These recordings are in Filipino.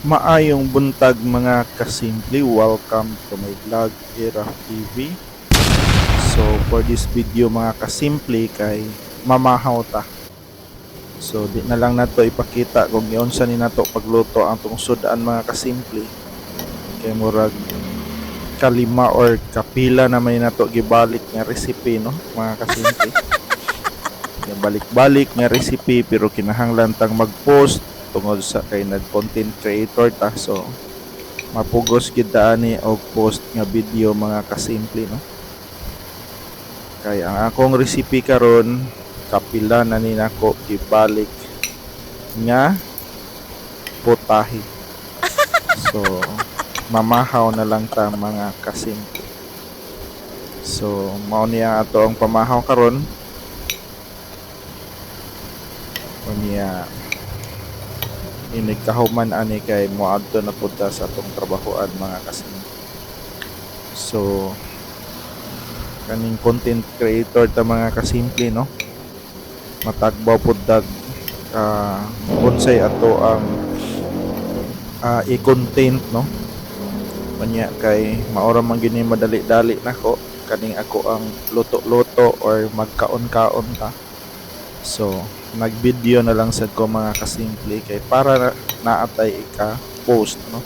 Maayong buntag mga kasimple, welcome to my vlog Era TV. So for this video mga kasimple kay mamahaw ta. So di na lang nato ipakita kung giunsa ni nato pagluto ang tungsudan mga kasimple. Kay murag kalima or kapila naman ni nato gibalik nga recipe no mga kasimple. Balik-balik nga recipe pero kinahanglan tang mag-post tungod sa kay nag-content creator ta, so mapugos gid ta ani og post nga video mga kasimple no. Kay ang akong recipe karon kapila na ni nako gibalik nga potahe. So mamahaw na lang ta mga kasimple. So mao niya ato ang pamahaw karon. Unya inigkahuman ani kay moadto na punta sa atong trabahoan mga kasimple. So kaning content creator ta mga kasimple no, matagbaw pud dag unsay ato ang i-content no. Unya kay maura man gini madali-dali nako kaning ako ang luto-luto or magkaon-kaon ta. So nag-video na lang sad ko mga kasimple kay para naatay ika-post no.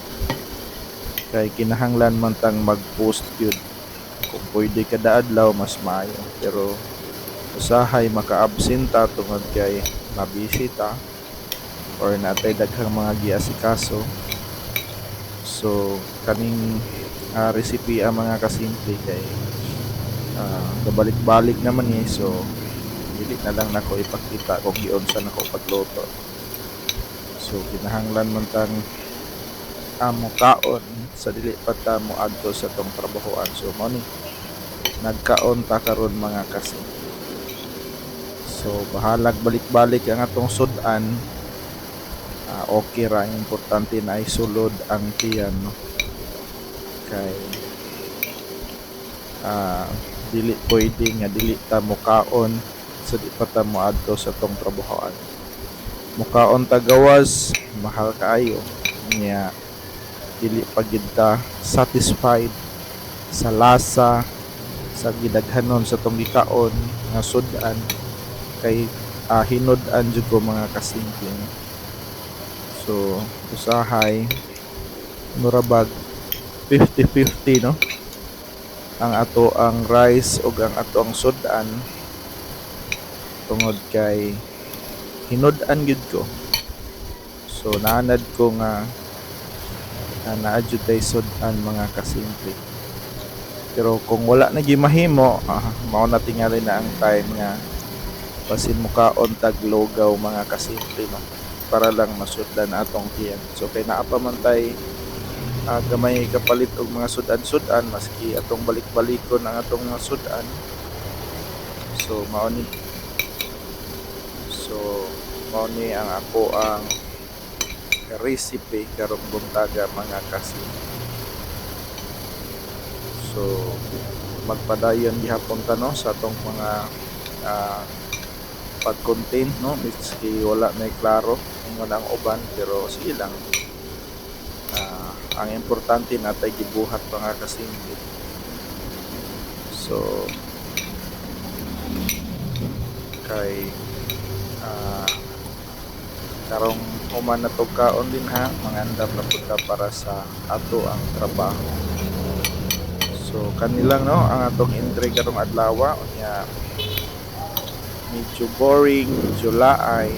Kay kinahanglan man tang mag-post yun. Kung pwede kada adlaw mas maayo, pero usahay maka-absenta tungod kay mabisita or natay daghang mga giasikaso. So kaning recipe ang mga kasimple kay kabalik-balik naman ni, so dili na lang nako ipakita kung giunsa nako pagluto. So kinahanglan man tang amo kaon sa dili pa ta mo adto sa tong trabahoan. So mao ni nagkaon ta karon mga kasimple. So bahalag balik-balik ang atong sudan. Okay ra, importante na isulod ang tiyan no. Kay dili pwede nga dili ta mo kaon sa di pa ta mo adto sa tong trabahoan. Mukaon ta gawas mahal kaayo nya dili pa gid ta satisfied sa lasa sa gidaghanon sa tong gikaon nga sudan kay hinud-an jud ko mga kasimple. So usahay murabag 50-50 no ang ato ang rice ug ang ato ang sudan tungod kay hinud-an gid ko. So naanad ko nga naadjud tay sudan mga kasimple. Pero kung wala na gimahimo, mao na tingali na ang time nga basin mukaon tag logaw mga kasimple no, para lang masudlan atong tiyan. So kay naa pa man tay gamay kapalit og mga sudan-sudan maski atong balik-balikon ang atong mga sudan. So mao ni ang ako ang recipe karong buntaga mga kasimple. So magpadayon gihapon ta no sa atong mga pag-content no, miski wala na klaro kung ang uban, pero sige lang. Ang importante natay gibuhat mga kasimple. So kay karong human na to kaon din ha, mangandam na punta para sa ato ang trabaho. So kanilang no ang atong entry karong adlaw unya medyo boring, medyo laay,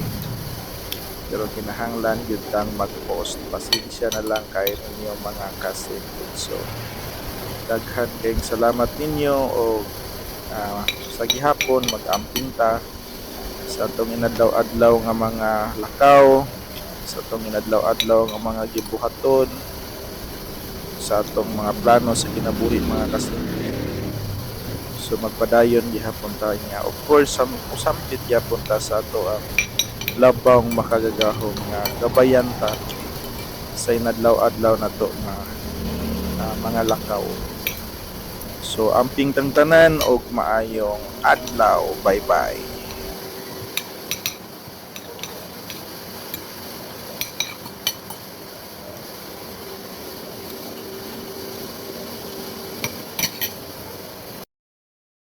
pero kinahanglan yun kang mag-post. Pasensya na lang kahit ninyo mga kasimple. So daghan kayong salamat ninyo o sa gihapon mag-amping ta sa atong inadlaw-adlaw nga mga lakaw, sa atong inadlaw-adlaw nga mga gibuhaton, sa atong mga plano sa kinabuhi mga kasimple. So magpadayon gihapon ta niya. Of course usampit gihapon ta sa ato ang labang makagagahom nga gabayan ta sa inadlaw-adlaw nato nga mga lakaw. So amping tang tanan og maayong adlaw. Bye bye.